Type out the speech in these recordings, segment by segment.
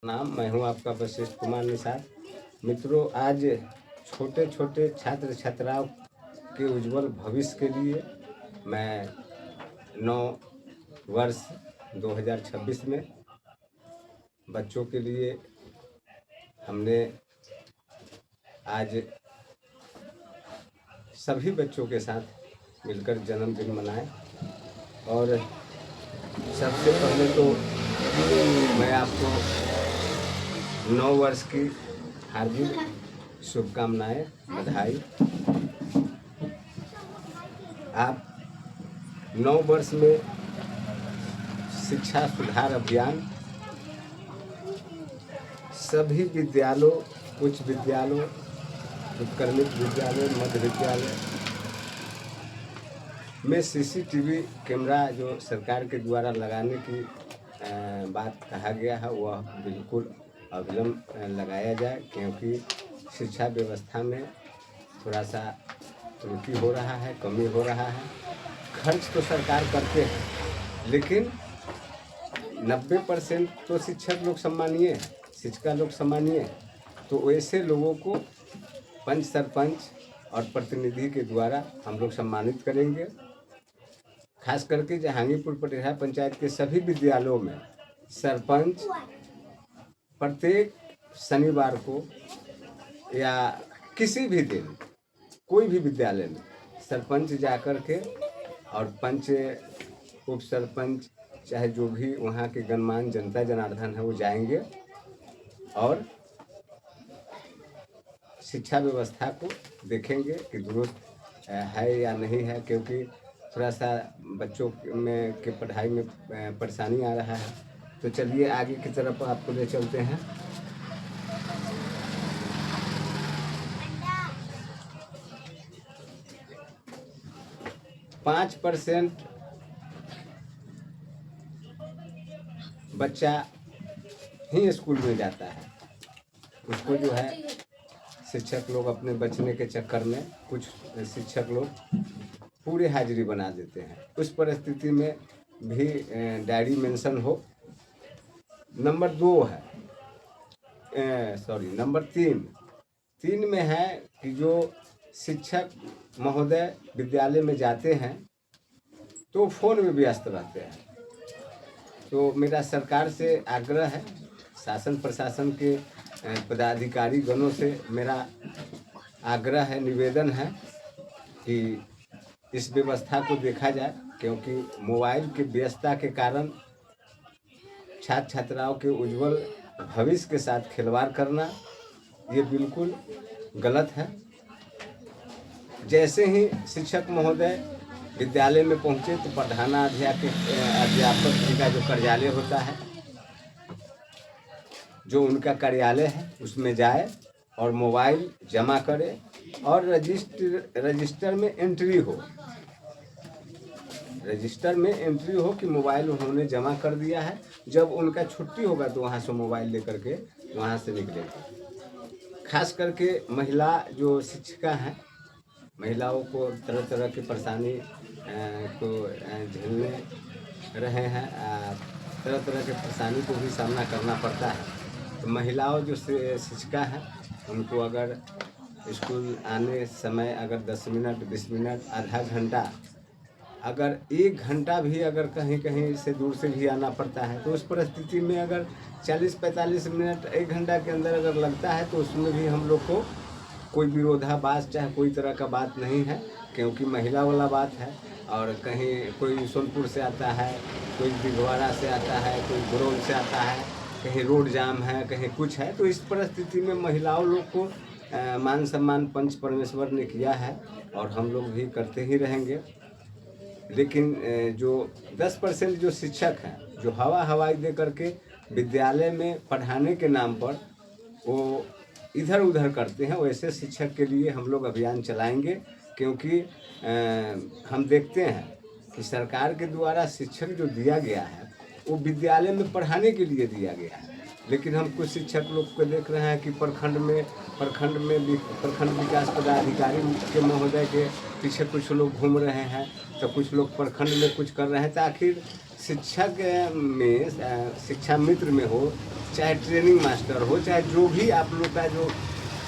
मैं हूं आपका वशिष्ठ कुमार निषाद। मित्रों, आज छोटे छोटे छात्र छात्राओं के उज्जवल भविष्य के लिए मैं 9 वर्ष 2026 में बच्चों के लिए हमने आज सभी बच्चों के साथ मिलकर जन्मदिन मनाए। और सबसे पहले तो मैं आपको 9 वर्ष की हार्दिक शुभकामनाएं, बधाई। आप 9 वर्ष में शिक्षा सुधार अभियान सभी विद्यालयों, उच्च विद्यालयों, उत्क्रमित विद्यालय, मध्य विद्यालय में सीसीटीवी कैमरा जो सरकार के द्वारा लगाने की बात कहा गया है, वह बिल्कुल अविलंब लगाया जाए, क्योंकि शिक्षा व्यवस्था में थोड़ा सा त्रुटि हो रहा है, कमी हो रहा है। खर्च तो सरकार करते हैं, लेकिन 90% तो शिक्षक लोग सम्मानीय हैं, शिक्षिका लोग सम्मानीय हैं। तो वैसे लोगों को पंच, सरपंच और प्रतिनिधि के द्वारा हम लोग सम्मानित करेंगे। खास करके जहांगीरपुर पटेढ़ा पंचायत के सभी विद्यालयों में सरपंच प्रत्येक शनिवार को या किसी भी दिन कोई भी विद्यालय में सरपंच जाकर के और पंच, उप सरपंच, चाहे जो भी वहाँ के गणमान्य जनता जनार्दन है, वो जाएंगे और शिक्षा व्यवस्था को देखेंगे कि दुरुस्त है या नहीं है, क्योंकि थोड़ा सा बच्चों में के पढ़ाई में परेशानी आ रहा है। तो चलिए आगे की तरफ आपको ले चलते हैं। पाँच % बच्चा ही स्कूल में जाता है। उसको जो है शिक्षक लोग अपने बचने के चक्कर में कुछ शिक्षक लोग पूरी हाजिरी बना देते हैं। उस परिस्थिति में भी डायरी मेंशन हो। नंबर 2 है, नंबर 3 में है कि जो शिक्षक महोदय विद्यालय में जाते हैं तो फ़ोन में व्यस्त रहते हैं। तो मेरा सरकार से आग्रह है, शासन प्रशासन के पदाधिकारी गणों से मेरा आग्रह है, निवेदन है कि इस व्यवस्था को देखा जाए, क्योंकि मोबाइल की व्यस्तता के कारण छात्र छात्राओं के उज्जवल भविष्य के साथ खिलवाड़ करना ये बिल्कुल गलत है। जैसे ही शिक्षक महोदय विद्यालय में पहुँचे तो अध्यापक जी का जो कार्यालय होता है, जो उनका कार्यालय है, उसमें जाए और मोबाइल जमा करे और रजिस्टर में एंट्री हो। रजिस्टर में एंट्री हो कि मोबाइल उन्होंने जमा कर दिया है। जब उनका छुट्टी होगा तो वहाँ से मोबाइल लेकर के वहाँ से निकलेंगे। खास करके महिला जो शिक्षिका हैं, महिलाओं को तरह तरह की परेशानी को झेलने रहे हैं, तरह तरह के परेशानी को भी सामना करना पड़ता है। तो महिलाओं जो शिक्षिका हैं, उनको अगर स्कूल आने समय अगर 10 मिनट, 20 मिनट, आधा घंटा, अगर 1 घंटा भी अगर कहीं कहीं से दूर से भी आना पड़ता है, तो उस परिस्थिति में अगर 40-45 मिनट, 1 घंटा के अंदर अगर लगता है, तो उसमें भी हम लोग को कोई विरोधाभास चाहे कोई तरह का बात नहीं है, क्योंकि महिला वाला बात है। और कहीं कोई सोनपुर से आता है, कोई दिघवाड़ा से आता है, कोई गुरौल से आता है, कहीं रोड जाम है, कहीं कुछ है। तो इस परिस्थिति में महिलाओं लोग को मान सम्मान पंच परमेश्वर ने किया है और हम लोग भी करते ही रहेंगे। लेकिन जो 10% जो शिक्षक हैं, जो हवाई दे करके विद्यालय में पढ़ाने के नाम पर वो इधर उधर करते हैं, वैसे शिक्षक के लिए हम लोग अभियान चलाएंगे। क्योंकि हम देखते हैं कि सरकार के द्वारा शिक्षक जो दिया गया है वो विद्यालय में पढ़ाने के लिए दिया गया है, लेकिन हम कुछ शिक्षक लोग को देख रहे हैं कि प्रखंड में प्रखंड विकास पदाधिकारी के महोदय के पीछे कुछ लोग घूम रहे हैं, तो कुछ लोग प्रखंड में कुछ कर रहे हैं। तो आखिर शिक्षक में शिक्षा मित्र में हो, चाहे ट्रेनिंग मास्टर हो, चाहे जो भी आप लोग का जो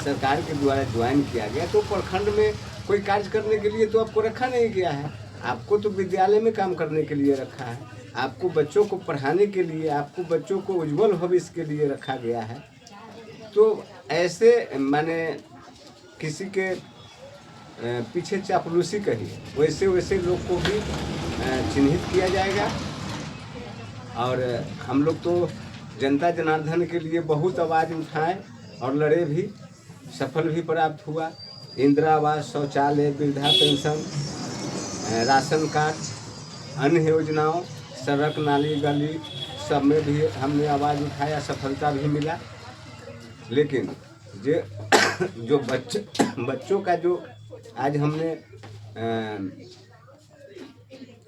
सरकार के द्वारा ज्वाइन किया गया, तो प्रखंड में कोई कार्य करने के लिए तो आपको रखा नहीं गया है। आपको तो विद्यालय में काम करने के लिए रखा है, आपको बच्चों को पढ़ाने के लिए, आपको बच्चों को उज्जवल भविष्य के लिए रखा गया है। तो ऐसे माने किसी के पीछे चापलूसी कही, वैसे वैसे लोग को भी चिन्हित किया जाएगा। और हम लोग तो जनता जनार्दन के लिए बहुत आवाज़ उठाए और लड़े भी, सफल भी प्राप्त हुआ। इंदिरा आवास, शौचालय, वृद्धा पेंशन, राशन कार्ड, अन्य योजनाओं, सड़क नाली गली सब में भी हमने आवाज़ उठाया, सफलता भी मिला। लेकिन जो बच्चों का जो आज हमने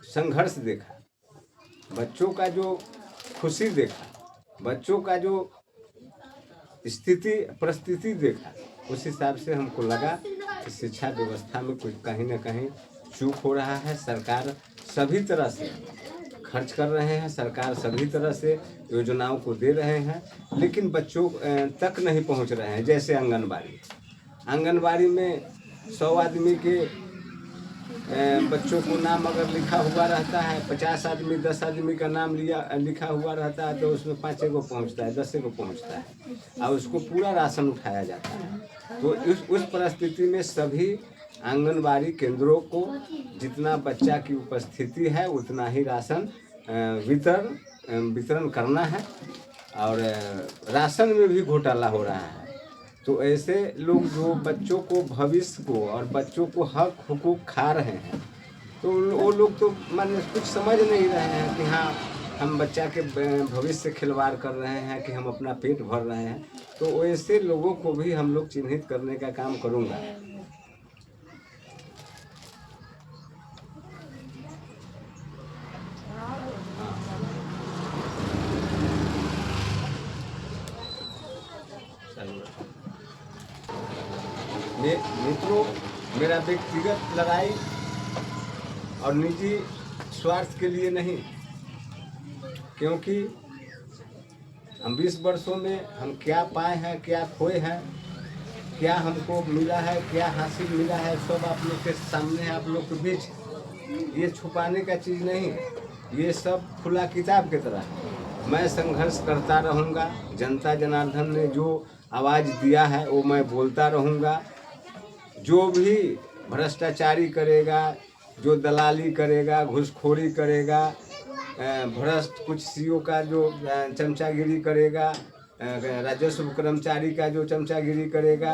संघर्ष देखा, बच्चों का जो खुशी देखा, बच्चों का जो परिस्थिति देखा, उस हिसाब से हमको लगा कि शिक्षा व्यवस्था में कुछ कहीं ना कहीं चूक हो रहा है। सरकार सभी तरह से खर्च कर रहे हैं, सरकार सभी तरह से योजनाओं को दे रहे हैं, लेकिन बच्चों तक नहीं पहुंच रहे हैं। जैसे आंगनबाड़ी में 100 आदमी के बच्चों को नाम अगर लिखा हुआ रहता है, 50 आदमी 10 आदमी का नाम लिखा हुआ रहता है, तो उसमें 5 को पहुँचता है, 10 को पहुँचता है और उसको पूरा राशन उठाया जाता है। तो उस परिस्थिति में सभी आंगनबाड़ी केंद्रों को जितना बच्चा की उपस्थिति है उतना ही राशन वितरण करना है। और राशन में भी घोटाला हो रहा है। तो ऐसे लोग जो बच्चों को भविष्य को और बच्चों को हक हुकूक खा रहे हैं, तो वो लोग तो माने कुछ समझ नहीं रहे हैं कि हाँ हम बच्चा के भविष्य से खिलवाड़ कर रहे हैं, कि हम अपना पेट भर रहे हैं। तो ऐसे लोगों को भी हम लोग चिन्हित करने का काम करूँगा। मित्रों, मेरा व्यक्तिगत लड़ाई और निजी स्वार्थ के लिए नहीं, क्योंकि हम 20 वर्षों में हम क्या पाए हैं, क्या खोए हैं, क्या हमको मिला है, क्या हासिल मिला है, सब आप लोग के सामने है, आप लोग के बीच। ये छुपाने का चीज़ नहीं, ये सब खुला किताब की तरह है। मैं संघर्ष करता रहूँगा। जनता जनार्दन ने जो आवाज़ दिया है वो मैं बोलता रहूँगा। जो भी भ्रष्टाचारी करेगा, जो दलाली करेगा, घूसखोरी करेगा, भ्रष्ट कुछ सीओ का जो चमचागिरी करेगा, राजस्व कर्मचारी का जो चमचागिरी करेगा,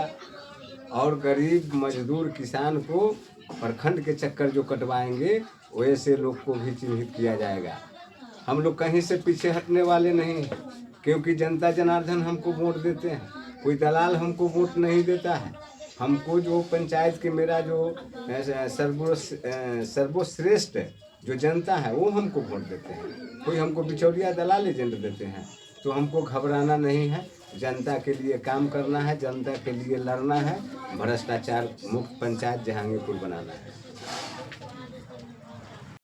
और गरीब मजदूर किसान को प्रखंड के चक्कर जो कटवाएंगे, वैसे लोग को भी चिन्हित किया जाएगा। हम लोग कहीं से पीछे हटने वाले नहीं, क्योंकि जनता जनार्दन हमको वोट देते हैं, कोई दलाल हमको वोट नहीं देता है। हमको जो पंचायत के मेरा जो सर्वश्रेष्ठ जो जनता है वो हमको वोट देते हैं, कोई हमको बिचौलिया दलाल एजेंट देते हैं। तो हमको घबराना नहीं है, जनता के लिए काम करना है, जनता के लिए लड़ना है, भ्रष्टाचार मुक्त पंचायत जहांगीरपुर बनाना है।